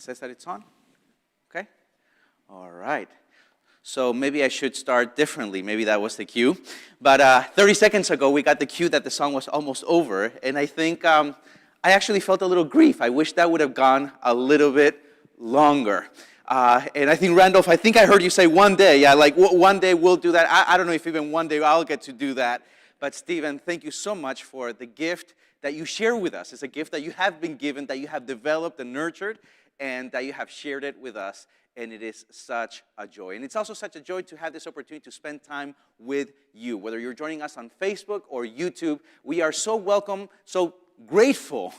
says that it's on? Okay. All right. So maybe I should start differently. Maybe that was the cue. But 30 seconds ago, we got the cue that the song was almost over. And I think I actually felt a little grief. I wish that would have gone a little bit longer. And I think, Randolph, I think I heard you say one day. Yeah, like one day we'll do that. I don't know if even one day I'll get to do that. But Stephen, thank you so much for the gift that you share with us. It's a gift that you have been given, that you have developed and nurtured, and that you have shared it with us. And it is such a joy. And it's also such a joy to have this opportunity to spend time with you. Whether you're joining us on Facebook or YouTube, we are so welcome, so grateful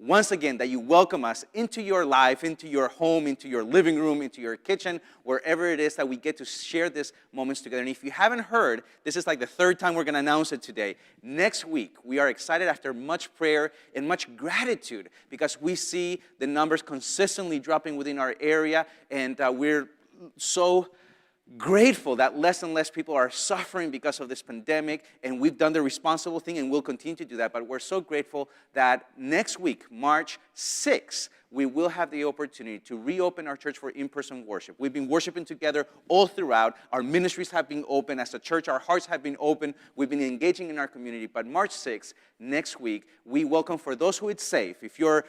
once again that you welcome us into your life, into your home, into your living room, into your kitchen, wherever it is that we get to share these moments together. And if you haven't heard, this is like the third time we're going to announce it today. Next week, we are excited after much prayer and much gratitude because we see the numbers consistently dropping within our area, and we're so grateful that less and less people are suffering because of this pandemic, and we've done the responsible thing and we'll continue to do that. But we're so grateful that next week, March 6th, we will have the opportunity to reopen our church for in-person worship. We've been worshiping together all throughout. Our ministries have been open. As a church, our hearts have been open. We've been engaging in our community. But March 6th, next week, we welcome for those who it's safe. If you're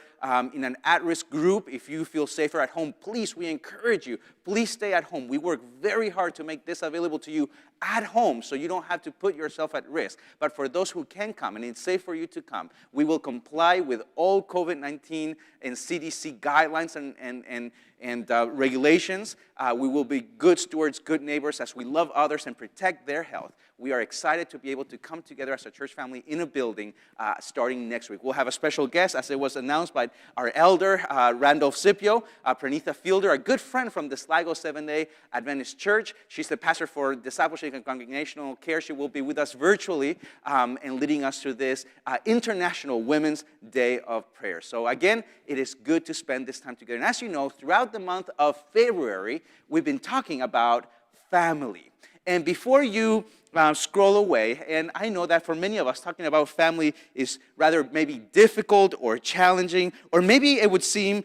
in an at-risk group, if you feel safer at home, please, we encourage you, please stay at home. We work very hard to make this available to you at home so you don't have to put yourself at risk. But for those who can come, and it's safe for you to come, we will comply with all COVID-19 and CDC guidelines and regulations. We will be good stewards, good neighbors as we love others and protect their health. We are excited to be able to come together as a church family in a building starting next week. We'll have a special guest, as it was announced by our elder, Randolph Scipio, Pranitha Fielder, a good friend from the Sligo Seventh-day Adventist Church. She's the pastor for discipleship and congregational care. She will be with us virtually and leading us through this International Women's Day of Prayer. So again, it is good to spend this time together. And as you know, throughout the month of February, we've been talking about family. And before you scroll away, and I know that for many of us, talking about family is rather maybe difficult or challenging, or maybe it would seem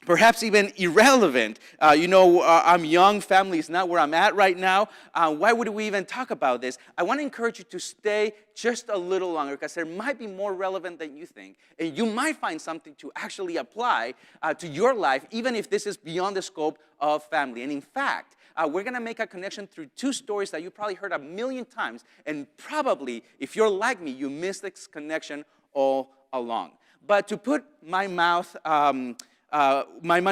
perhaps even irrelevant. I'm young, family is not where I'm at right now. Why would we even talk about this? I want to encourage you to stay just a little longer because there might be more relevant than you think. And you might find something to actually apply to your life, even if this is beyond the scope of family. And in fact, we're going to make a connection through two stories that you probably heard a million times. And probably, if you're like me, you missed this connection all along. But to put my money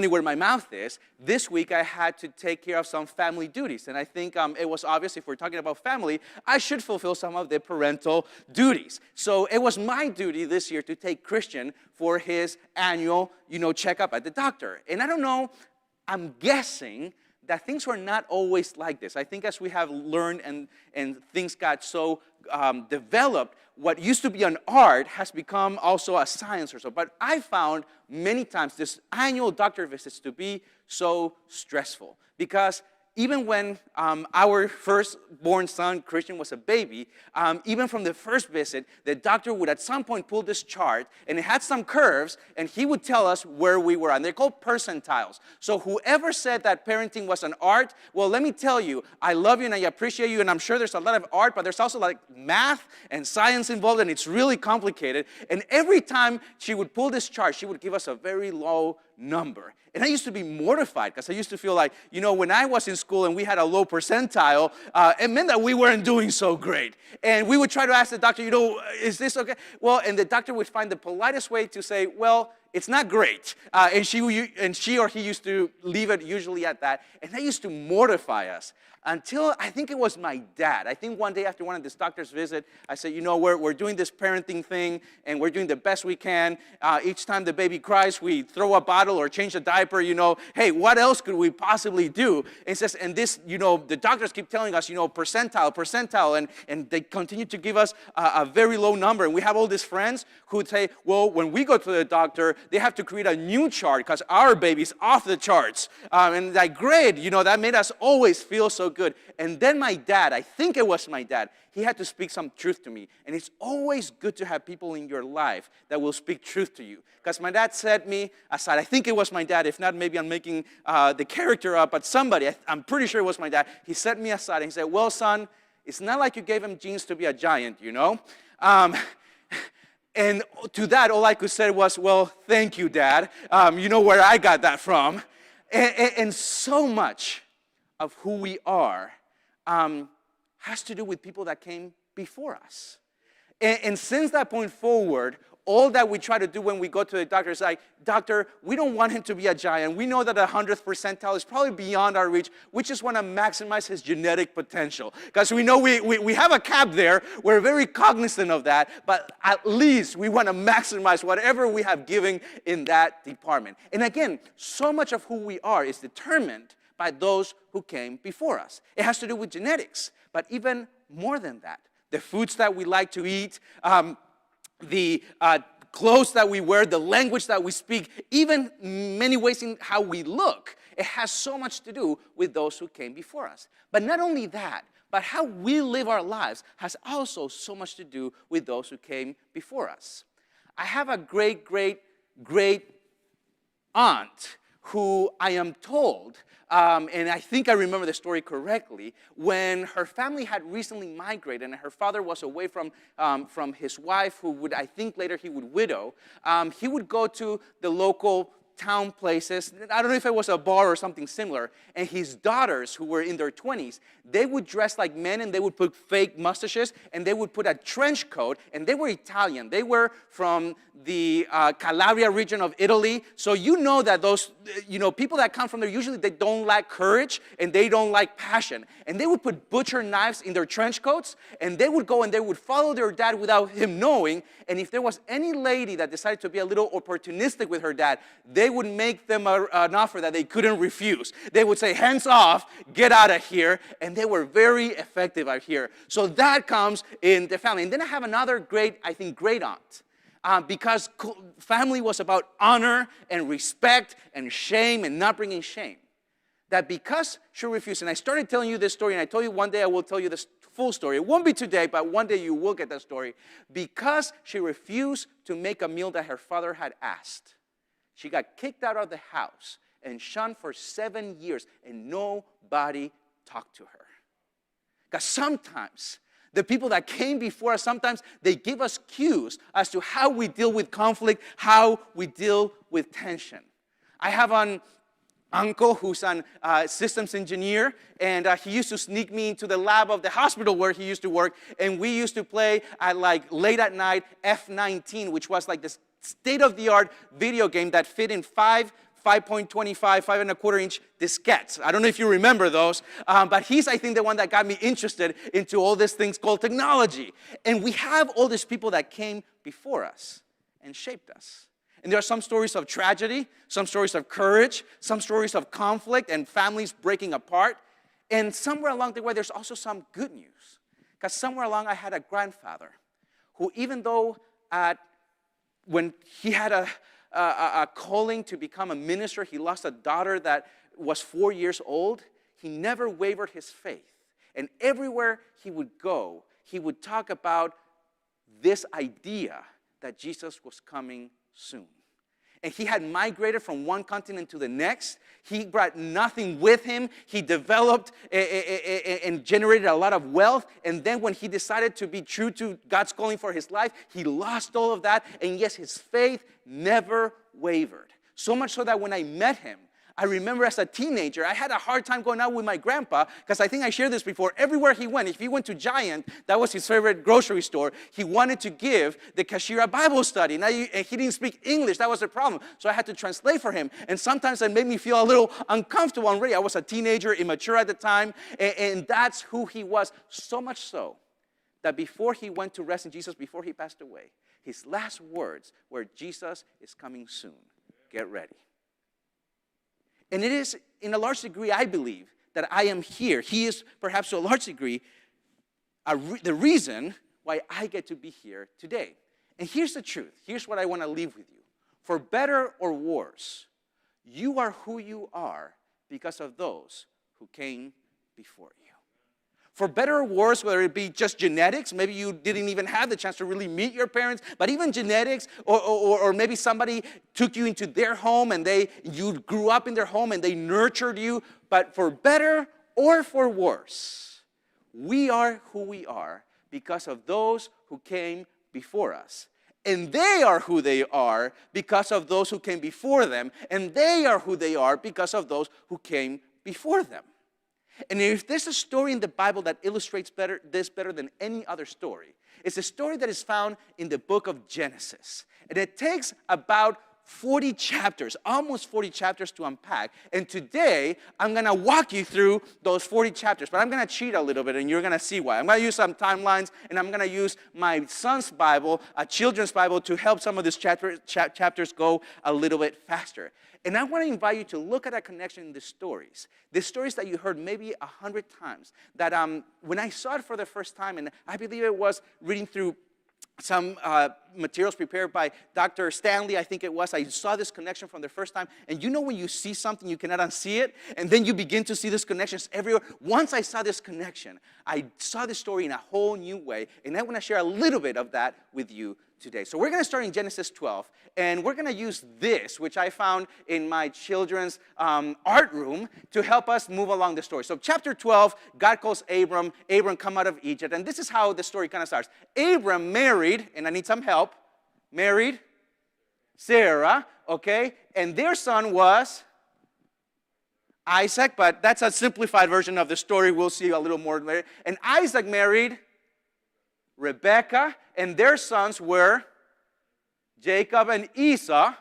where my mouth is, this week I had to take care of some family duties. And I think it was obvious if we're talking about family, I should fulfill some of the parental duties. So it was my duty this year to take Christian for his annual, checkup at the doctor. And I don't know, I'm guessing that things were not always like this. I think as we have learned and things got so developed, what used to be an art has become also a science or so. But I found many times this annual doctor visits to be so stressful because even when our firstborn son, Christian, was a baby, even from the first visit, the doctor would at some point pull this chart, and it had some curves, and he would tell us where we were. And they're called percentiles. So whoever said that parenting was an art, well, let me tell you, I love you and I appreciate you, and I'm sure there's a lot of art, but there's also like math and science involved, and it's really complicated. And every time she would pull this chart, she would give us a very low number. And I used to be mortified because I used to feel like, when I was in school and we had a low percentile, it meant that we weren't doing so great. And we would try to ask the doctor, is this okay? Well, and the doctor would find the politest way to say, well, it's not great. And she or he used to leave it usually at that. And that used to mortify us until I think it was my dad. I think one day after one of this doctor's visit, I said, we're doing this parenting thing and we're doing the best we can. Each time the baby cries, we throw a bottle or change a diaper, Hey, what else could we possibly do? And says, and this, the doctors keep telling us, percentile, and they continue to give us a very low number. And we have all these friends who would say, well, when we go to the doctor, they have to create a new chart because our baby's off the charts. And like, great, that made us always feel so good. And then my dad, I think it was my dad, he had to speak some truth to me. And it's always good to have people in your life that will speak truth to you. Because my dad set me aside. I think it was my dad. If not, maybe I'm making the character up. But somebody, I'm pretty sure it was my dad. He set me aside and he said, well, son, it's not like you gave him genes to be a giant, And to that, all I could say was, well, thank you, Dad. You know where I got that from. And so much of who we are has to do with people that came before us. And since that point forward, all that we try to do when we go to the doctor is like, doctor, we don't want him to be a giant. We know that 100th percentile is probably beyond our reach. We just want to maximize his genetic potential. Because we know we have a cap there. We're very cognizant of that. But at least we want to maximize whatever we have given in that department. And again, so much of who we are is determined by those who came before us. It has to do with genetics. But even more than that, the foods that we like to eat, the clothes that we wear, the language that we speak, even many ways in how we look, it has so much to do with those who came before us. But not only that, but how we live our lives has also so much to do with those who came before us. I have a great, great, great aunt who I am told, and I think I remember the story correctly, when her family had recently migrated and her father was away from his wife, who would, I think later he would widow, he would go to the local town places. I don't know if it was a bar or something similar. And his daughters, who were in their 20s, they would dress like men and they would put fake mustaches and they would put a trench coat. And they were Italian. They were from the Calabria region of Italy. So you know that those, people that come from there, usually they don't lack courage and they don't like passion. And they would put butcher knives in their trench coats and they would go and they would follow their dad without him knowing. And if there was any lady that decided to be a little opportunistic with her dad, they would make them an offer that they couldn't refuse. They would say, hands off, get out of here. And they were very effective out here. So that comes in the family. And then I have another great aunt. Because family was about honor and respect and shame and not bringing shame. That because she refused, and I started telling you this story, and I told you one day I will tell you this full story. It won't be today, but one day you will get that story. Because she refused to make a meal that her father had asked, she got kicked out of the house and shunned for 7 years, and nobody talked to her. Because sometimes the people that came before us, sometimes they give us cues as to how we deal with conflict, how we deal with tension. I have an uncle who's a systems engineer, and he used to sneak me into the lab of the hospital where he used to work, and we used to play at late at night F-19, which was like this state-of-the-art video game that fit in 5.25, 5.25-inch diskettes. I don't know if you remember those, but he's, I think, the one that got me interested into all these things called technology. And we have all these people that came before us and shaped us. And there are some stories of tragedy, some stories of courage, some stories of conflict and families breaking apart. And somewhere along the way, there's also some good news. Because somewhere along, I had a grandfather who, even though when he had a calling to become a minister, he lost a daughter that was 4 years old, he never wavered his faith. And everywhere he would go, he would talk about this idea that Jesus was coming soon. And he had migrated from one continent to the next. He brought nothing with him. He developed and generated a lot of wealth. And then when he decided to be true to God's calling for his life, he lost all of that. And yes, his faith never wavered. So much so that when I met him, I remember as a teenager, I had a hard time going out with my grandpa because I think I shared this before. Everywhere he went, if he went to Giant, that was his favorite grocery store, he wanted to give the cashier a Bible study. And he didn't speak English. That was the problem. So I had to translate for him. And sometimes it made me feel a little uncomfortable already. I was a teenager, immature at the time, and that's who he was. So much so that before he went to rest in Jesus, before he passed away, his last words were, Jesus is coming soon. Get ready. And it is, in a large degree, I believe, that I am here. He is, perhaps to a large degree, the reason why I get to be here today. And here's the truth. Here's what I want to leave with you. For better or worse, you are who you are because of those who came before you. For better or worse, whether it be just genetics, maybe you didn't even have the chance to really meet your parents, but even genetics, or maybe somebody took you into their home and you grew up in their home and they nurtured you. But for better or for worse, we are who we are because of those who came before us. And they are who they are because of those who came before them. And they are who they are because of those who came before them. And if there's a story in the Bible that illustrates this better than any other story, it's a story that is found in the book of Genesis. And it takes about 40 chapters, almost 40 chapters to unpack. And today, I'm going to walk you through those 40 chapters. But I'm going to cheat a little bit, and you're going to see why. I'm going to use some timelines, and I'm going to use my son's Bible, a children's Bible, to help some of these chapters go a little bit faster. And I want to invite you to look at a connection in the stories that you heard maybe 100 times. That when I saw it for the first time, and I believe it was reading through some materials prepared by Dr. Stanley, I think it was. I saw this connection from the first time. And you know when you see something, you cannot unsee it. And then you begin to see these connections everywhere. Once I saw this connection, I saw this story in a whole new way. And I want to share a little bit of that with you today. So we're going to start in Genesis 12. And we're going to use this, which I found in my children's art room, to help us move along the story. So chapter 12, God calls Abram. Abram come out of Egypt. And this is how the story kind of starts. Abram married, and I need some help, married Sarah, okay? And their son was Isaac, but that's a simplified version of the story. We'll see a little more later. And Isaac married Rebekah, and their sons were Jacob and Esau,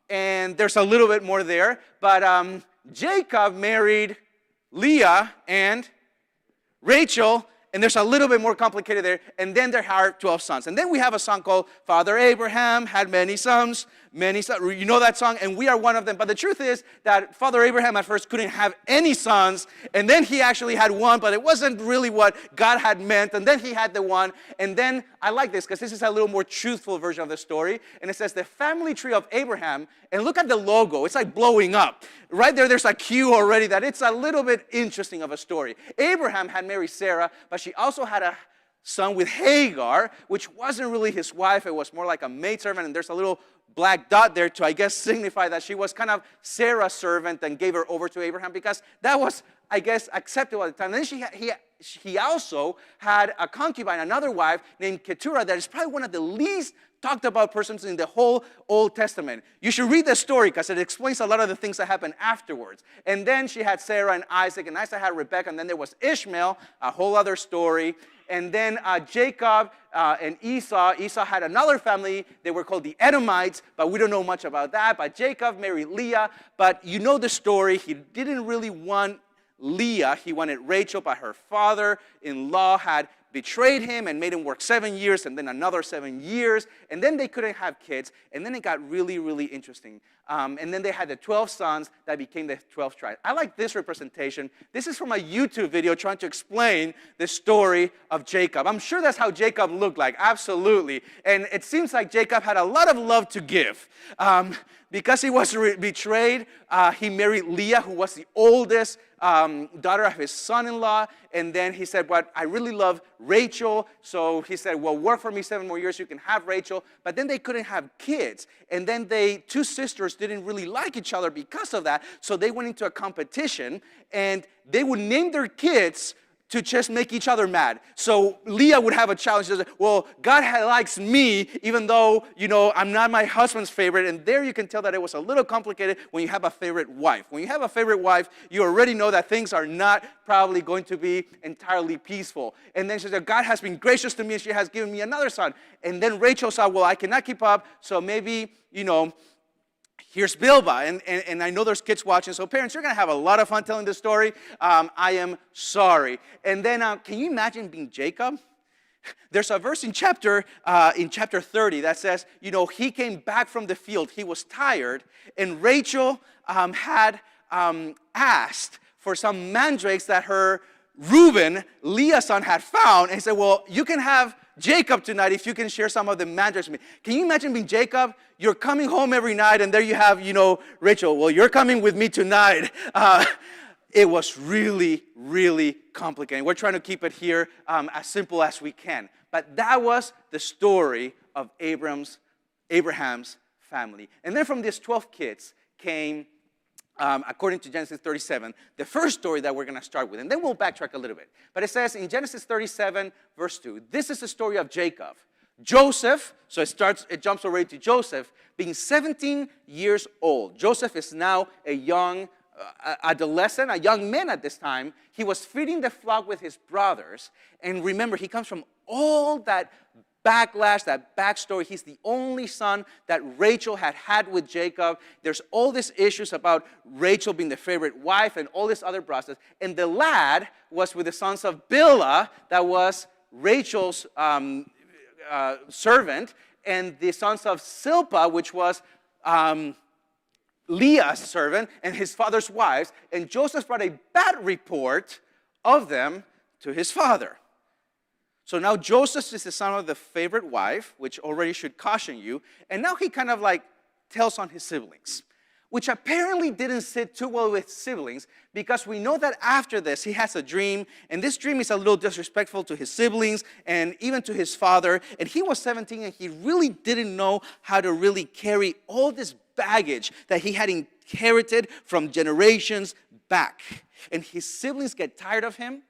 and there's a little bit more there. But Jacob married Leah and Rachel, and there's a little bit more complicated there. And then there are 12 sons. And then we have a song called Father Abraham had many sons. You know that song, and we are one of them. But the truth is that Father Abraham at first couldn't have any sons, and then he actually had one, but it wasn't really what God had meant. And then he had the one, and then I like this because this is a little more truthful version of the story. And it says the family tree of Abraham, and look at the logo. It's like blowing up. Right there, there's a cue already that it's a little bit interesting of a story. Abraham had married Sarah, but she also had a son with Hagar, which wasn't really his wife. It was more like a maidservant, and there's a little black dot there to, I guess, signify that she was kind of Sarah's servant and gave her over to Abraham because that was, I guess, acceptable at the time. And then he also had a concubine, another wife named Keturah, that is probably one of the least talked about persons in the whole Old Testament. You should read the story because it explains a lot of the things that happened afterwards. And then she had Sarah and Isaac had Rebekah, and then there was Ishmael, a whole other story. And then Jacob and Esau. Esau had another family. They were called the Edomites, but we don't know much about that. But Jacob married Leah. But you know the story. He didn't really want Leah. He wanted Rachel, but her father-in-law had betrayed him and made him work 7 years and then another 7 years. And then they couldn't have kids. And then it got really, really interesting. And then they had the 12 sons that became the 12 tribes. I like this representation. This is from a YouTube video trying to explain the story of Jacob. I'm sure that's how Jacob looked like. Absolutely. And it seems like Jacob had a lot of love to give. Because he was betrayed, he married Leah, who was the oldest daughter of his son-in-law. And then he said, but I really love Rachel. So he said, well, work for me 7 more years, you can have Rachel. But then they couldn't have kids. And then two sisters didn't really like each other because of that. So they went into a competition, and they would name their kids to just make each other mad. So Leah would have a challenge. She said, well, God likes me, even though, I'm not my husband's favorite. And there you can tell that it was a little complicated when you have a favorite wife. When you have a favorite wife, you already know that things are not probably going to be entirely peaceful. And then she said, God has been gracious to me, and she has given me another son. And then Rachel said, well, I cannot keep up, so maybe, here's Bilba, and I know there's kids watching, so parents, you're going to have a lot of fun telling this story. I am sorry. And then, can you imagine being Jacob? There's a verse in chapter 30 that says, he came back from the field. He was tired, and Rachel had asked for some mandrakes that her Reuben, Leah's son, had found, and he said, well, you can have Jacob tonight, if you can share some of the mantras with me. Can you imagine being Jacob? You're coming home every night, and there you have, Rachel. Well, you're coming with me tonight. It was really, really complicated. We're trying to keep it here as simple as we can. But that was the story of Abraham's family. And then from these 12 kids came, according to Genesis 37, the first story that we're going to start with. And then we'll backtrack a little bit. But it says in Genesis 37, verse 2, this is the story of Jacob. Joseph, so it jumps already to Joseph, being 17 years old. Joseph is now a young adolescent, a young man at this time. He was feeding the flock with his brothers. And remember, he comes from all that backlash, that backstory. He's the only son that Rachel had with Jacob. There's all these issues about Rachel being the favorite wife and all this other process. And the lad was with the sons of Bilhah, that was Rachel's servant, and the sons of Zilpah, which was Leah's servant, and his father's wives. And Joseph brought a bad report of them to his father. So now Joseph is the son of the favorite wife, which already should caution you. And now he kind of like tells on his siblings, which apparently didn't sit too well with siblings, because we know that after this he has a dream, and this dream is a little disrespectful to his siblings and even to his father. And he was 17, and he really didn't know how to really carry all this baggage that he had inherited from generations back. And his siblings get tired of him,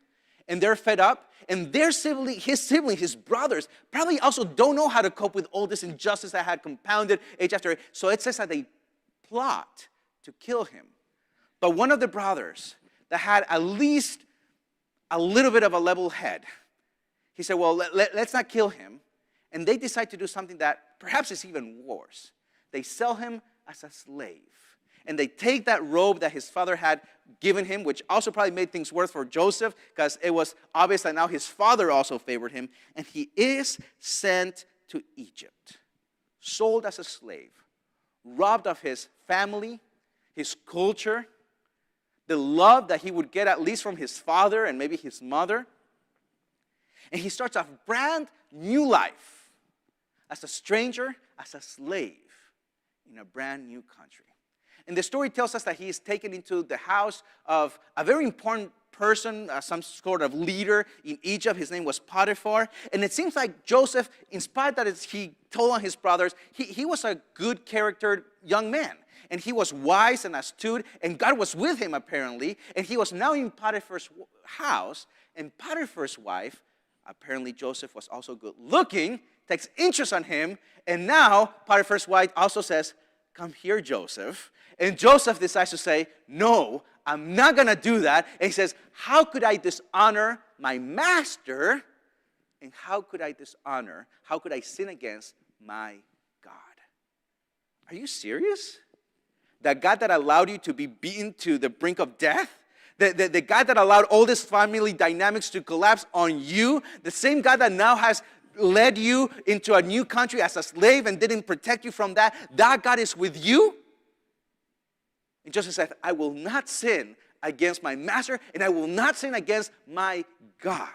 and they're fed up. And his siblings, his brothers, probably also don't know how to cope with all this injustice that had compounded age after age. So it says that they plot to kill him. But one of the brothers that had at least a little bit of a level head, he said, well, let's not kill him. And they decide to do something that perhaps is even worse. They sell him as a slave. And they take that robe that his father had given him, which also probably made things worse for Joseph, because it was obvious that now his father also favored him. And he is sent to Egypt, sold as a slave, robbed of his family, his culture, the love that he would get at least from his father and maybe his mother. And he starts a brand new life as a stranger, as a slave in a brand new country. And the story tells us that he is taken into the house of a very important person, some sort of leader in Egypt. His name was Potiphar. And it seems like Joseph, in spite that he told on his brothers, he was a good charactered young man. And he was wise and astute, and God was with him apparently. And he was now in Potiphar's house. And Potiphar's wife, apparently Joseph was also good looking, takes interest on him. And now Potiphar's wife also says, come here, Joseph. And Joseph decides to say, no, I'm not going to do that. And he says, how could I dishonor my master? And how could I sin against my God? Are you serious? That God that allowed you to be beaten to the brink of death? The God that allowed all this family dynamics to collapse on you? The same God that now has led you into a new country as a slave and didn't protect you from that? That God is with you? And Joseph said, I will not sin against my master, and I will not sin against my God.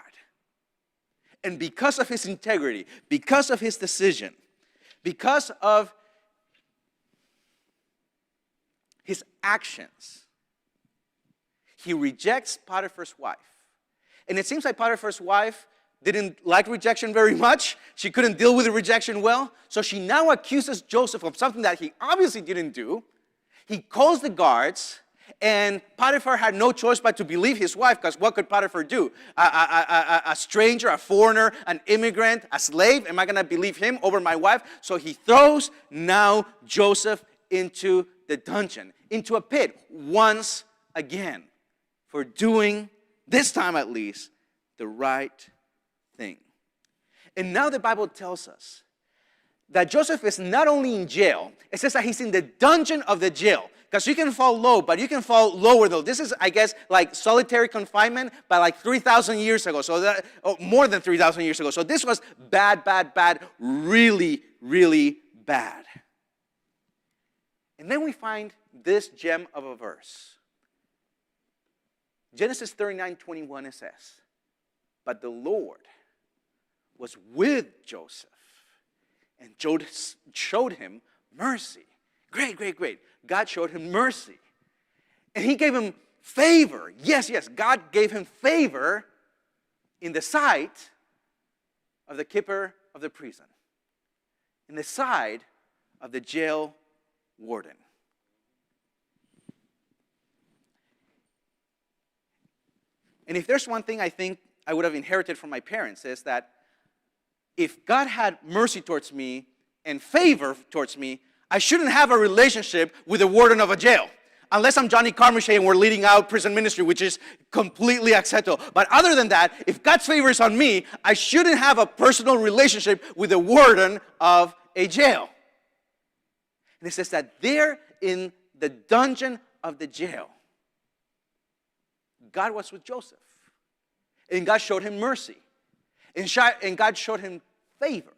And because of his integrity, because of his decision, because of his actions, he rejects Potiphar's wife. And it seems like Potiphar's wife didn't like rejection very much. She couldn't deal with the rejection well. So she now accuses Joseph of something that he obviously didn't do. He calls the guards, and Potiphar had no choice but to believe his wife, because what could Potiphar do? A stranger, a foreigner, an immigrant, a slave? Am I going to believe him over my wife? So he throws now Joseph into the dungeon, into a pit, once again, for doing, this time at least, the right thing. And now the Bible tells us that Joseph is not only in jail, it says that he's in the dungeon of the jail. Because you can fall low, but you can fall lower though. This is, I guess, like solitary confinement, but like 3,000 years ago. So more than 3,000 years ago. So this was bad, really, really bad. And then we find this gem of a verse. Genesis 39:21, it says, but the Lord was with Joseph. And Joseph showed him mercy. Great, great, great. God showed him mercy. And he gave him favor. Yes, yes, God gave him favor in the sight of the keeper of the prison, in the sight of the jail warden. And if there's one thing I think I would have inherited from my parents, is that if God had mercy towards me and favor towards me, I shouldn't have a relationship with the warden of a jail. Unless I'm Johnny Carmouche and we're leading out prison ministry, which is completely acceptable. But other than that, if God's favor is on me, I shouldn't have a personal relationship with the warden of a jail. And it says that there in the dungeon of the jail, God was with Joseph. And God showed him mercy. And God showed him favor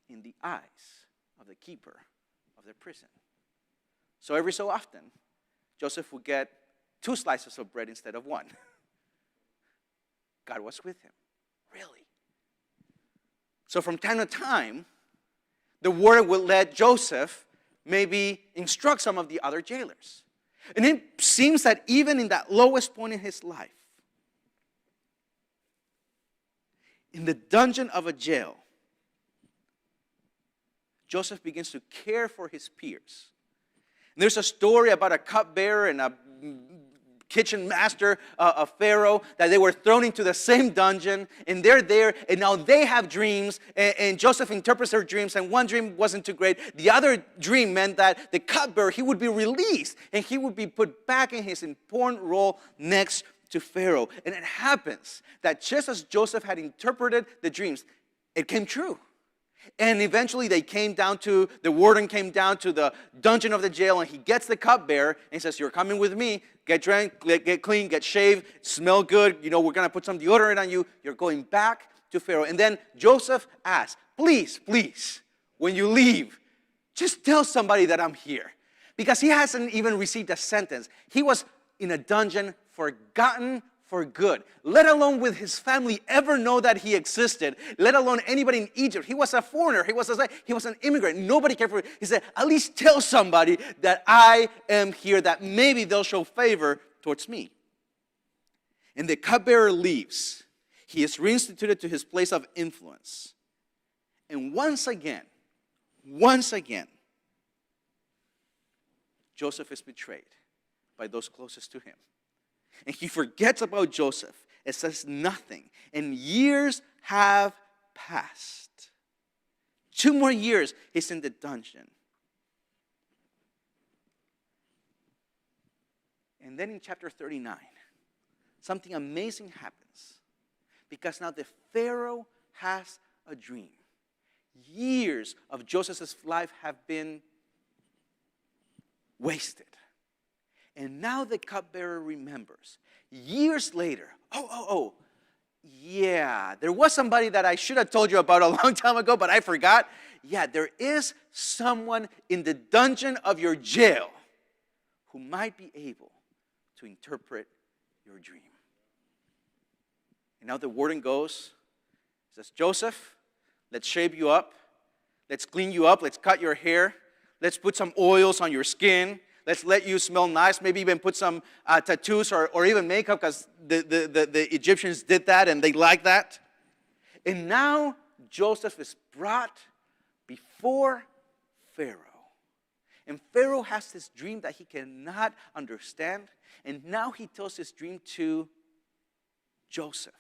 in the eyes of the keeper of the prison. So every so often, Joseph would get 2 slices of bread instead of 1. God was with him. Really. So from time to time, the warden would let Joseph maybe instruct some of the other jailers. And it seems that even in that lowest point in his life, in the dungeon of a jail, Joseph begins to care for his peers. And there's a story about a cupbearer and a kitchen master of Pharaoh, that they were thrown into the same dungeon, and they're there, and now they have dreams, and Joseph interprets their dreams, and one dream wasn't too great. The other dream meant that the cupbearer, he would be released, and he would be put back in his important role next to Pharaoh. And it happens that just as Joseph had interpreted the dreams, it came true. And eventually the warden came down to the dungeon of the jail, and he gets the cupbearer, and he says, "You're coming with me, get dressed, get clean, get shaved, smell good, we're going to put some deodorant on you, you're going back to Pharaoh." And then Joseph asked, please, when you leave, just tell somebody that I'm here. Because he hasn't even received a sentence. He was in a dungeon, forgotten for good, let alone with his family ever know that he existed, let alone anybody in Egypt. He was a foreigner. He was an immigrant. Nobody cared for him. He said, at least tell somebody that I am here, that maybe they'll show favor towards me. And the cupbearer leaves. He is reinstituted to his place of influence. And once again, Joseph is betrayed by those closest to him. And he forgets about Joseph. It says nothing. And years have passed. 2 more years, he's in the dungeon. And then in chapter 39, something amazing happens. Because now the Pharaoh has a dream. Years of Joseph's life have been wasted. And now the cupbearer remembers. Years later, yeah, there was somebody that I should have told you about a long time ago, but I forgot. Yeah, there is someone in the dungeon of your jail who might be able to interpret your dream. And now the warden goes, says, "Joseph, let's shave you up. Let's clean you up. Let's cut your hair. Let's put some oils on your skin. Let's let you smell nice, maybe even put some tattoos or even makeup, because the Egyptians did that and they like that." And now Joseph is brought before Pharaoh. And Pharaoh has this dream that he cannot understand. And now he tells this dream to Joseph.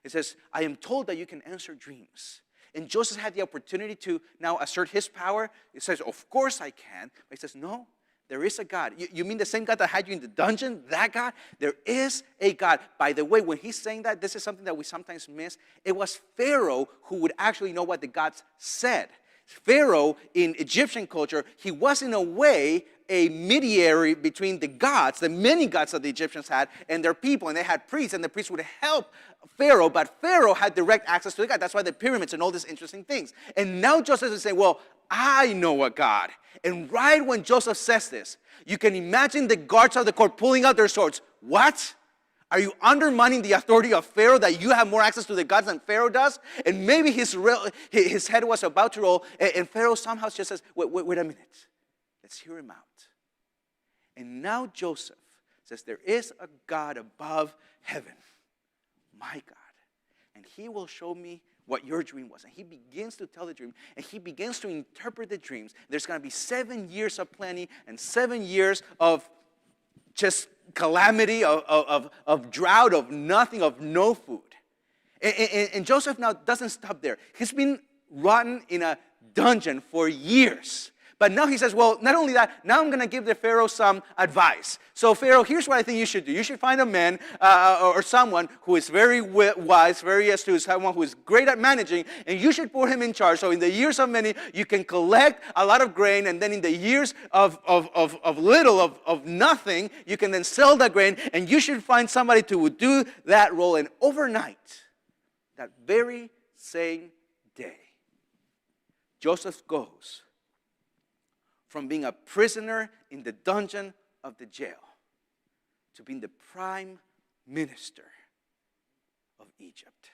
It says, "I am told that you can answer dreams." And Joseph had the opportunity to now assert his power. He says, "Of course I can." But he says, "No. There is a God." You mean the same God that had you in the dungeon? That God? There is a God. By the way, when he's saying that, this is something that we sometimes miss. It was Pharaoh who would actually know what the gods said. Pharaoh, in Egyptian culture, he was in a way a mediator between the gods, the many gods that the Egyptians had, and their people. And they had priests, and the priests would help Pharaoh, but Pharaoh had direct access to the God. That's why the pyramids and all these interesting things. And now Joseph is saying, well, I know a God. And right when Joseph says this, you can imagine the guards of the court pulling out their swords. What? Are you undermining the authority of Pharaoh, that you have more access to the gods than Pharaoh does? And maybe his head was about to roll, and Pharaoh somehow just says, wait a minute. Let's hear him out. And now Joseph says, there is a God above heaven, my God. And he will show me what your dream was. And he begins to tell the dream, and he begins to interpret the dreams. There's going to be 7 years of plenty and 7 years of just calamity, of drought, of nothing, of no food. And Joseph now doesn't stop there. He's been rotten in a dungeon for years. But now he says, well, not only that, now I'm going to give the Pharaoh some advice. So Pharaoh, here's what I think you should do. You should find a man or someone who is very wise, very astute, someone who is great at managing, and you should put him in charge. So in the years of many, you can collect a lot of grain, and then in the years of little, of nothing, you can then sell that grain, and you should find somebody to do that role. And overnight, that very same day, Joseph goes from being a prisoner in the dungeon of the jail to being the prime minister of Egypt.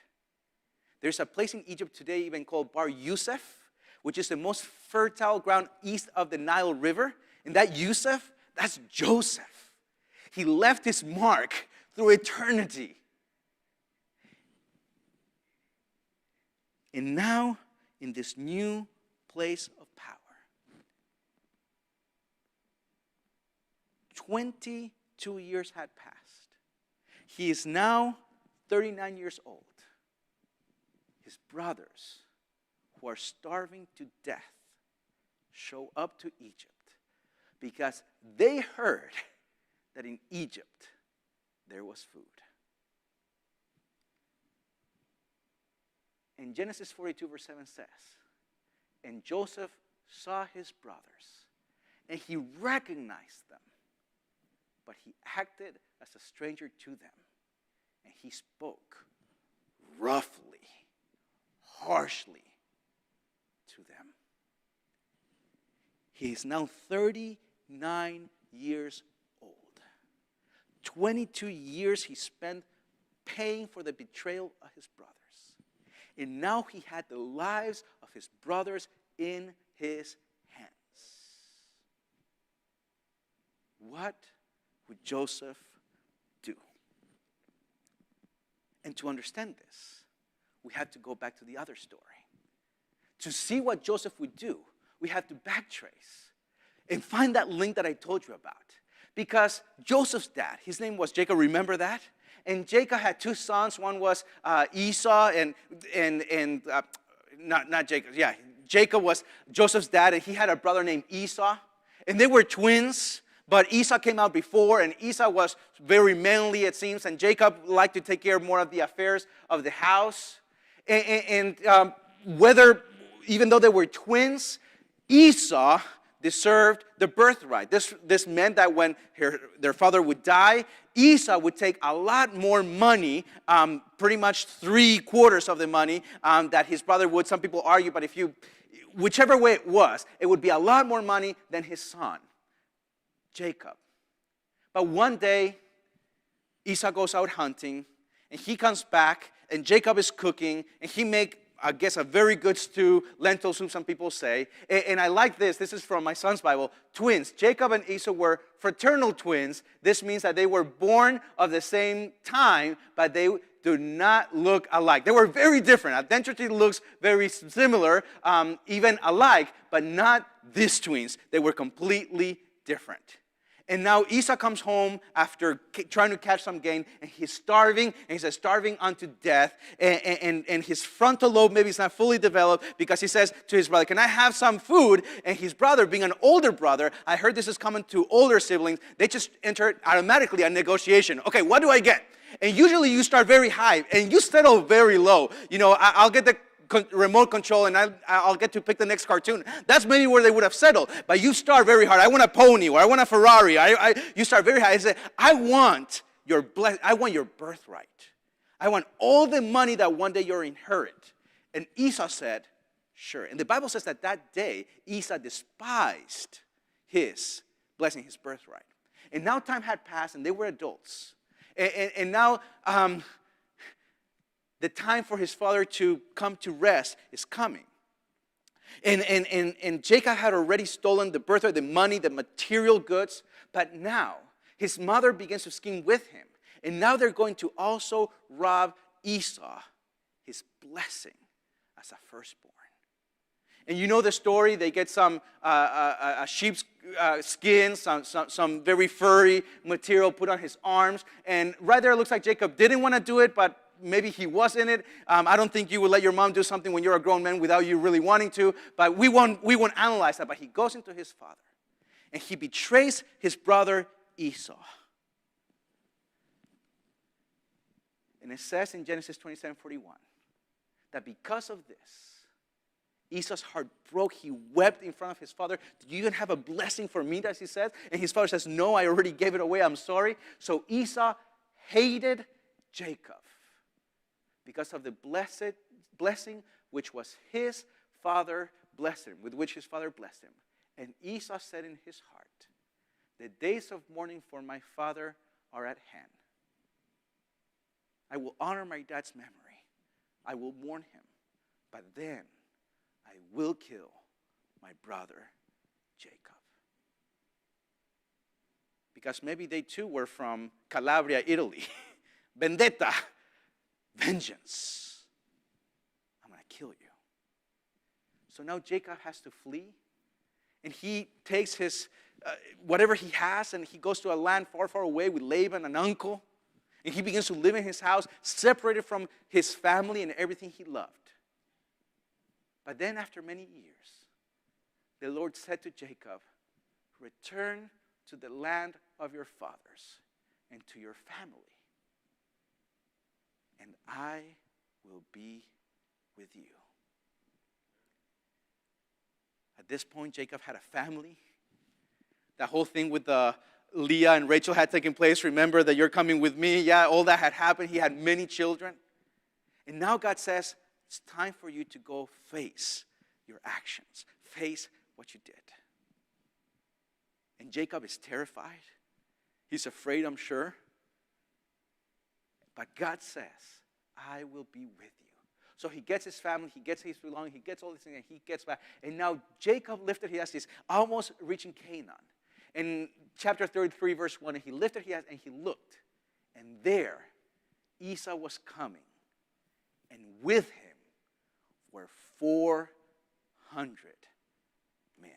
There's a place in Egypt today even called Bar Yusuf, which is the most fertile ground east of the Nile River. And that Yusuf, that's Joseph. He left his mark through eternity. And now, in this new place of power, 22 years had passed. He is now 39 years old. His brothers, who are starving to death, show up to Egypt because they heard that in Egypt there was food. And Genesis 42 verse 7 says, and Joseph saw his brothers, and he recognized them, but he acted as a stranger to them, and he spoke roughly, harshly to them. He is now 39 years old. 22 years he spent paying for the betrayal of his brothers. And now he had the lives of his brothers in his hands. What would Joseph do? And to understand this, we have to go back to the other story. To see what Joseph would do, we have to backtrace and find that link that I told you about. Because Joseph's dad, his name was Jacob, remember that? And Jacob had two sons. One was Esau, not Jacob. Yeah, Jacob was Joseph's dad, and he had a brother named Esau. And they were twins, but Esau came out before, and Esau was very manly, it seems, and Jacob liked to take care more of the affairs of the house. And even though they were twins, Esau deserved the birthright. This meant that when their father would die, Esau would take a lot more money, pretty much 3/4 of the money that his brother would. Some people argue, but whichever way it was, it would be a lot more money than his son, Jacob. But one day, Esau goes out hunting, and he comes back, and Jacob is cooking, and he makes, I guess, a very good stew, lentil soup, some people say. And I like this. This is from my son's Bible. Twins. Jacob and Esau were fraternal twins. This means that they were born of the same time, but they do not look alike. They were very different. Identity looks very similar, even alike, but not these twins. They were completely different. And now Esau comes home after trying to catch some game, and he's starving, and he's starving unto death, and his frontal lobe maybe is not fully developed, because he says to his brother, can I have some food? And his brother, being an older brother, I heard this is common to older siblings, they just enter automatically a negotiation. Okay, what do I get? And usually you start very high, and you settle very low. You know, I'll get the remote control, and I'll get to pick the next cartoon. That's maybe where they would have settled. But you start very hard. I want a pony, or I want a Ferrari. You start very high. I say, I want your birthright. I want all the money that one day you'll inherit. And Esau said, sure. And the Bible says that day, Esau despised his blessing, his birthright. And now time had passed, and they were adults. And now the time for his father to come to rest is coming. And Jacob had already stolen the birthright, the money, the material goods. But now his mother begins to scheme with him. And now they're going to also rob Esau, his blessing as a firstborn. And you know the story. They get some a sheep's skin, some very furry material put on his arms. And right there it looks like Jacob didn't want to do it, but maybe he was in it. I don't think you would let your mom do something when you're a grown man without you really wanting to. But we won't analyze that. But he goes into his father. And he betrays his brother Esau. And it says in Genesis 27:41 that because of this, Esau's heart broke. He wept in front of his father. Do you even have a blessing for me, as he says? And his father says, no, I already gave it away. I'm sorry. So Esau hated Jacob because of the blessing which was his father blessed him, with which his father blessed him. And Esau said in his heart, the days of mourning for my father are at hand. I will honor my dad's memory. I will mourn him. But then I will kill my brother Jacob. Because maybe they too were from Calabria, Italy. Vendetta. Vengeance. I'm going to kill you. So now Jacob has to flee. And he takes his, whatever he has, and he goes to a land far, far away with Laban, an uncle. And he begins to live in his house, separated from his family and everything he loved. But then after many years, the Lord said to Jacob, return to the land of your fathers and to your family, and I will be with you. At this point, Jacob had a family. That whole thing with Leah and Rachel had taken place. Remember that you're coming with me. Yeah, all that had happened. He had many children. And now God says, it's time for you to go face your actions. Face what you did. And Jacob is terrified. He's afraid, I'm sure. But God says, I will be with you. So he gets his family, he gets his belongings, he gets all these things, and he gets back. And now Jacob lifted his eyes, he's almost reaching Canaan. In chapter 33, verse 1, and he lifted his eyes and he looked. And there, Esau was coming. And with him were 400 men.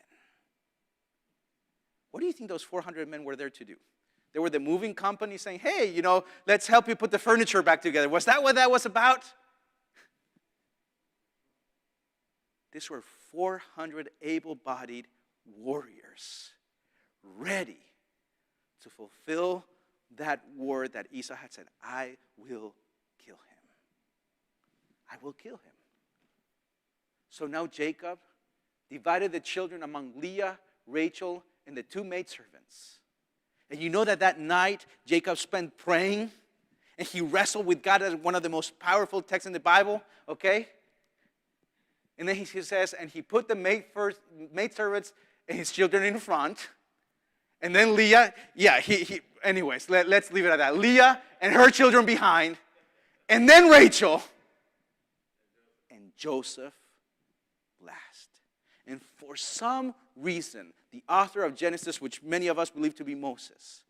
What do you think those 400 men were there to do? They were the moving company saying, hey, let's help you put the furniture back together. Was that what that was about? These were 400 able-bodied warriors ready to fulfill that word that Esau had said, I will kill him. I will kill him. So now Jacob divided the children among Leah, Rachel, and the two maidservants. And you know that night Jacob spent praying and he wrestled with God as one of the most powerful texts in the Bible, okay? And then he says, and he put the maidservants and his children in front. And then Leah, anyways, let's leave it at that. Leah and her children behind. And then Rachel and Joseph last. And for some reason, the author of Genesis, which many of us believe to be Moses,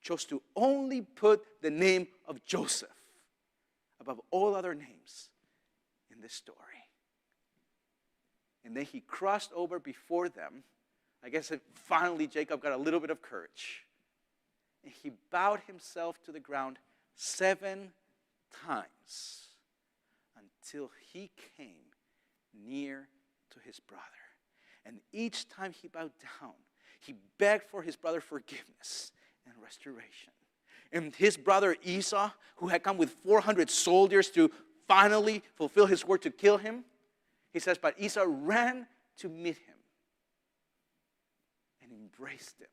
chose to only put the name of Joseph above all other names in this story. And then he crossed over before them. I guess finally Jacob got a little bit of courage. And he bowed himself to the ground 7 times until he came near to his brother. And each time he bowed down, he begged for his brother forgiveness and restoration. And his brother Esau, who had come with 400 soldiers to finally fulfill his word to kill him, he says, but Esau ran to meet him and embraced him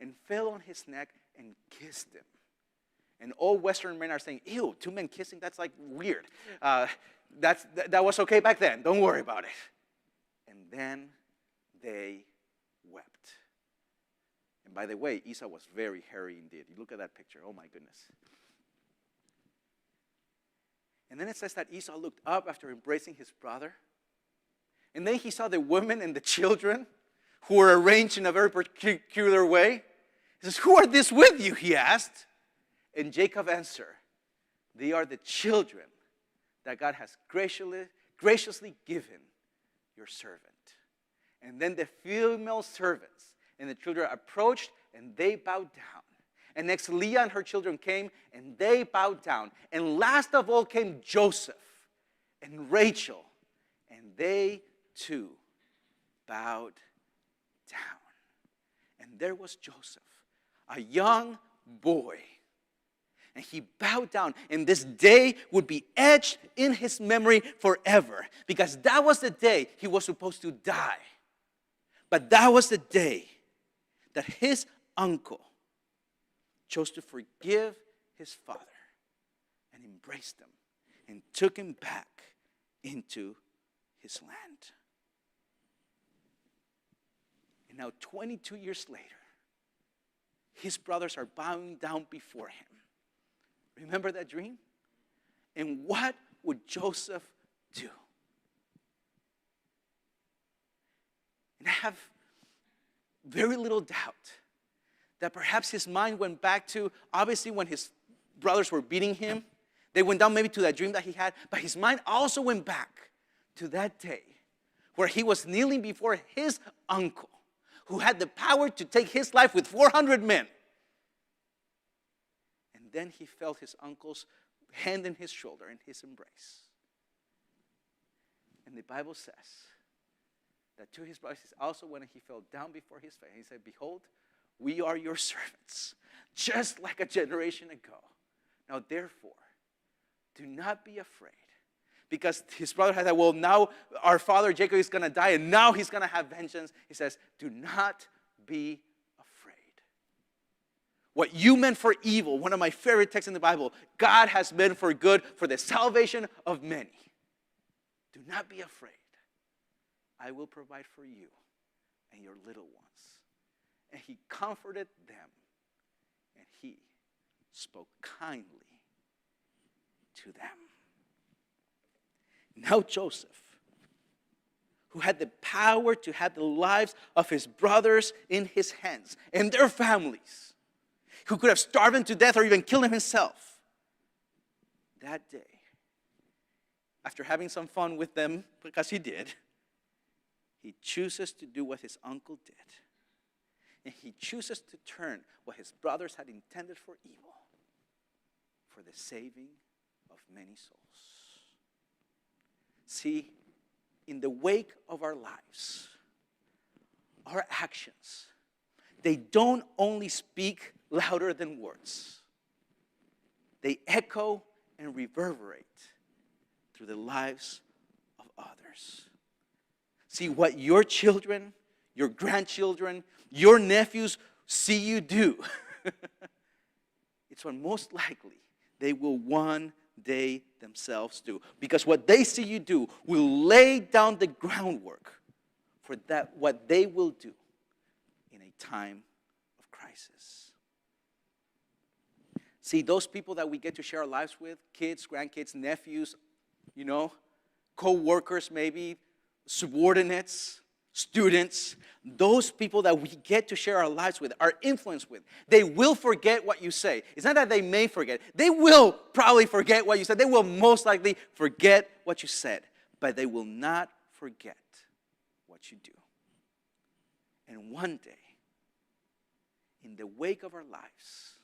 and fell on his neck and kissed him. And all Western men are saying, ew, 2 men kissing, that's like weird. That was okay back then. Don't worry about it. And then they wept. And By the way, Esau was very hairy indeed. You look at that picture. Oh, my goodness. And then it says that Esau looked up after embracing his brother. And then he saw the women and the children who were arranged in a very peculiar way. He says, "Who are these with you?" he asked. And Jacob answered, "They are the children that God has graciously given your servant." And then the female servants and the children approached, and they bowed down. And next Leah and her children came, and they bowed down. And last of all came Joseph and Rachel, and they too bowed down. And there was Joseph, a young boy. And he bowed down, and this day would be etched in his memory forever, because that was the day he was supposed to die. But that was the day that his uncle chose to forgive his father and embraced him and took him back into his land. And now 22 years later, his brothers are bowing down before him. Remember that dream? And what would Joseph do? And I have very little doubt that perhaps his mind went back to, obviously, when his brothers were beating him. They went down maybe to that dream that he had. But his mind also went back to that day where he was kneeling before his uncle, who had the power to take his life with 400 men. And then he felt his uncle's hand in his shoulder in his embrace. And the Bible says that to his brothers, also when he fell down before his face, he said, "Behold, we are your servants, just like a generation ago. Now therefore, do not be afraid." Because his brother had said, well, now our father Jacob is going to die, and now he's going to have vengeance. He says, "Do not be afraid. What you meant for evil," one of my favorite texts in the Bible, "God has meant for good, for the salvation of many. Do not be afraid. I will provide for you and your little ones." And he comforted them, and he spoke kindly to them. Now Joseph, who had the power to have the lives of his brothers in his hands and their families, who could have starved them to death or even killed them himself, that day, after having some fun with them, because he did, he chooses to do what his uncle did. And he chooses to turn what his brothers had intended for evil for the saving of many souls. See, in the wake of our lives, our actions, they don't only speak louder than words. They echo and reverberate through the lives of others. See, what your children, your grandchildren, your nephews see you do, it's what most likely they will one day themselves do. Because what they see you do will lay down the groundwork for that what they will do in a time of crisis. See, those people that we get to share our lives with, kids, grandkids, nephews, co-workers maybe, subordinates, students, those people that we get to share our lives with, our influence with, they will forget what you say. It's not that they may forget. They will probably forget what you said. They will most likely forget what you said. But they will not forget what you do. And one day, in the wake of our lives,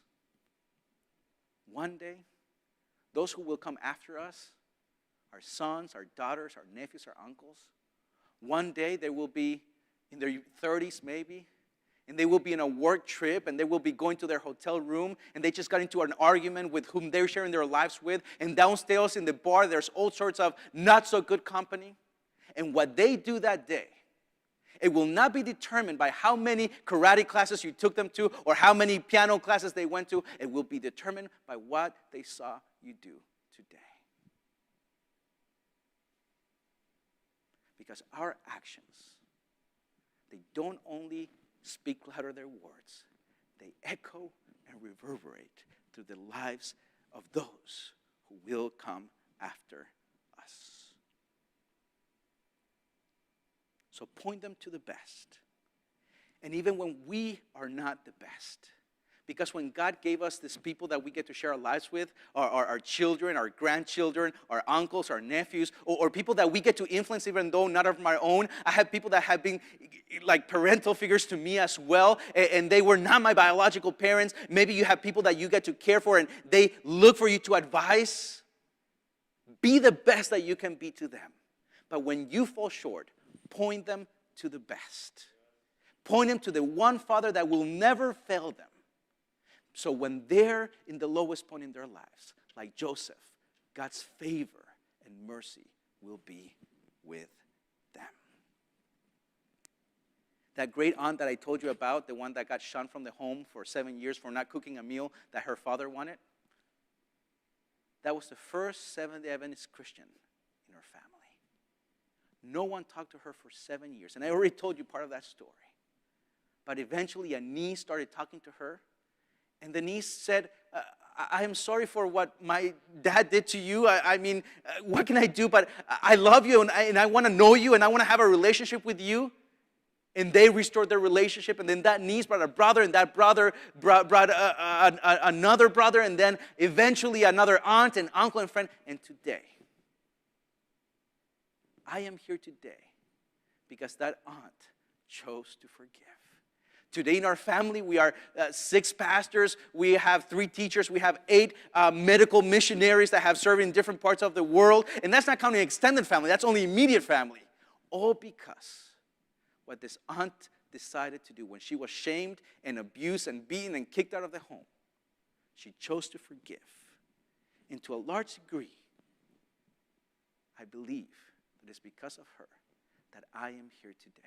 one day, those who will come after us, our sons, our daughters, our nephews, our uncles, one day they will be in their 30s maybe, and they will be in a work trip, and they will be going to their hotel room, and they just got into an argument with whom they're sharing their lives with, and downstairs in the bar there's all sorts of not so good company. And what they do that day, it will not be determined by how many karate classes you took them to or how many piano classes they went to. It will be determined by what they saw you do today. Because our actions, they don't only speak louder than words, they echo and reverberate through the lives of those who will come after us. So point them to the best. And even when we are not the best, because when God gave us these people that we get to share our lives with, our children, our grandchildren, our uncles, our nephews, or people that we get to influence even though not of my own. I have people that have been like parental figures to me as well, and they were not my biological parents. Maybe you have people that you get to care for and they look for you to advise. Be the best that you can be to them. But when you fall short, point them to the best. Point them to the one Father that will never fail them. So when they're in the lowest point in their lives, like Joseph, God's favor and mercy will be with them. That great aunt that I told you about, the one that got shunned from the home for 7 years for not cooking a meal that her father wanted, that was the first Seventh-day Adventist Christian in her family. No one talked to her for 7 years. And I already told you part of that story. But eventually a niece started talking to her. And the niece said, I am sorry for what my dad did to you. I mean, what can I do? But I love you and I want to know you and I want to have a relationship with you. And they restored their relationship. And then that niece brought a brother, and that brother brought another brother, and then eventually another aunt and uncle and friend. And today, I am here today because that aunt chose to forgive. Today in our family, we are 6 pastors. We have 3 teachers. We have 8 medical missionaries that have served in different parts of the world. And that's not counting extended family. That's only immediate family. All because what this aunt decided to do when she was shamed and abused and beaten and kicked out of the home, she chose to forgive. And to a large degree, I believe that it's because of her that I am here today.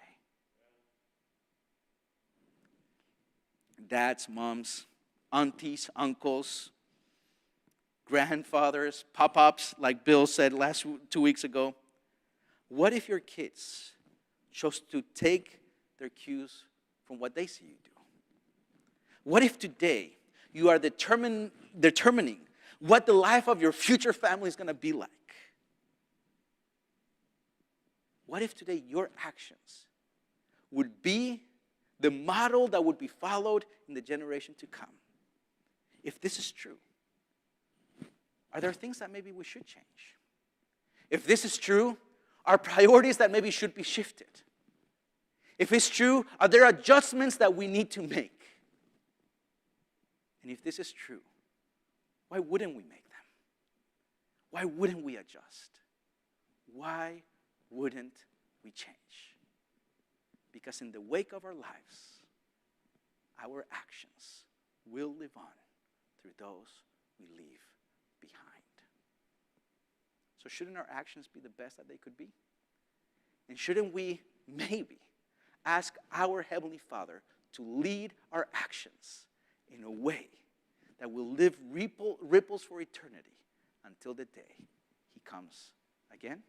Dads, moms, aunties, uncles, grandfathers, pop-ups, like Bill said 2 weeks ago. What if your kids chose to take their cues from what they see you do? What if today you are determining what the life of your future family is going to be like? What if today your actions would be the model that would be followed in the generation to come? If this is true, are there things that maybe we should change? If this is true, are priorities that maybe should be shifted? If it's true, are there adjustments that we need to make? And if this is true, why wouldn't we make them? Why wouldn't we adjust? Why wouldn't we change? Because in the wake of our lives, our actions will live on through those we leave behind. So shouldn't our actions be the best that they could be? And shouldn't we maybe ask our Heavenly Father to lead our actions in a way that will leave ripples for eternity until the day He comes again?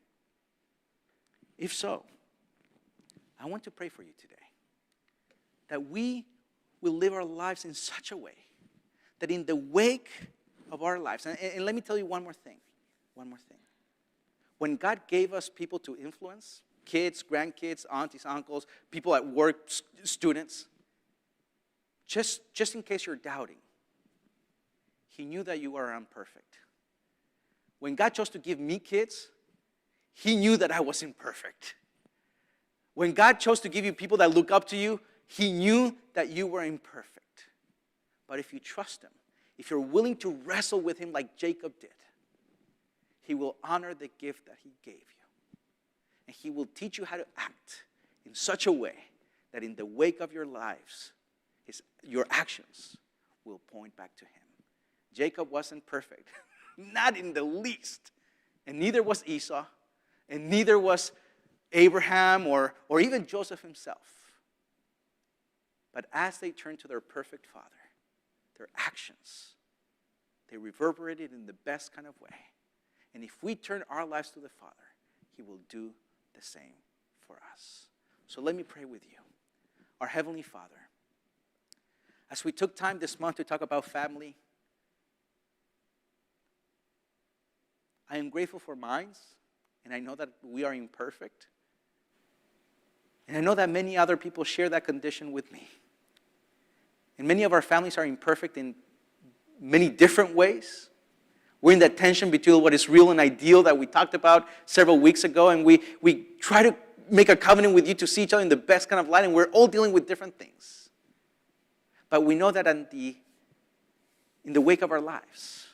If so, I want to pray for you today that we will live our lives in such a way that in the wake of our lives, and let me tell you one more thing. When God gave us people to influence, kids, grandkids, aunties, uncles, people at work, students, just in case you're doubting, He knew that you are imperfect. When God chose to give me kids, He knew that I was imperfect. When God chose to give you people that look up to you, He knew that you were imperfect. But if you trust Him, if you're willing to wrestle with Him like Jacob did, He will honor the gift that He gave you. And He will teach you how to act in such a way that in the wake of your lives, your actions will point back to Him. Jacob wasn't perfect, not in the least. And neither was Esau, and neither was Abraham or even Joseph himself. But as they turned to their perfect Father, their actions, they reverberated in the best kind of way. And if we turn our lives to the Father, He will do the same for us. So let me pray with you. Our Heavenly Father, As we took time this month to talk about family, I am grateful for mine, and I know that we are imperfect. And I know that many other people share that condition with me. And many of our families are imperfect in many different ways. We're in that tension between what is real and ideal that we talked about several weeks ago, and we try to make a covenant with you to see each other in the best kind of light, and we're all dealing with different things. But we know that in the wake of our lives,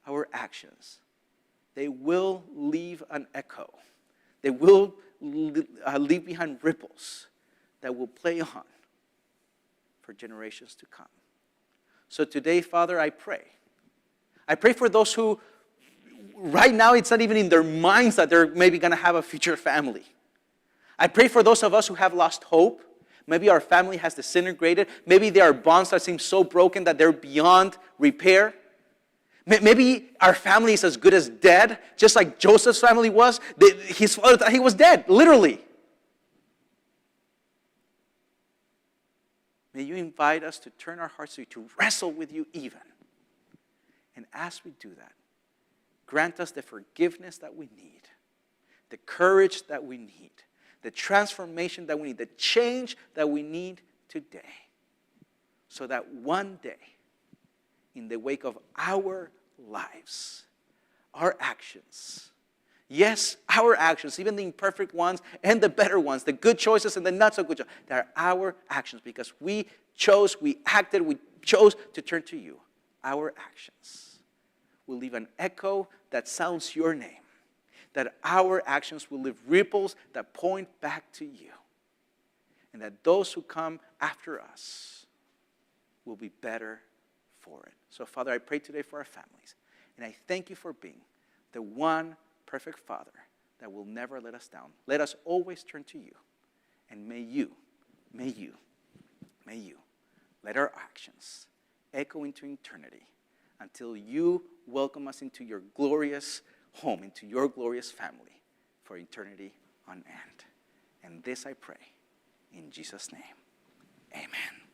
our actions, they will leave an echo. They will leave behind ripples that will play on for generations to come. So today, Father, I pray. I pray for those who, right now, it's not even in their minds that they're maybe going to have a future family. I pray for those of us who have lost hope. Maybe our family has disintegrated. Maybe there are bonds that seem so broken that they're beyond repair. Maybe our family is as good as dead, just like Joseph's family was. His father thought he was dead, literally. May you invite us to turn our hearts to you, to wrestle with you even. And as we do that, grant us the forgiveness that we need, the courage that we need, the transformation that we need, the change that we need today, so that one day, in the wake of our lives, our actions, yes, our actions, even the imperfect ones and the better ones, the good choices and the not so good choices, they are our actions because we chose, we acted, we chose to turn to you. Our actions will leave an echo that sounds your name, that our actions will leave ripples that point back to you, and that those who come after us will be better for it. So, Father, I pray today for our families, and I thank you for being the one perfect Father that will never let us down. Let us always turn to you, and may you let our actions echo into eternity until you welcome us into your glorious home, into your glorious family for eternity on end. And this I pray in Jesus' name. Amen.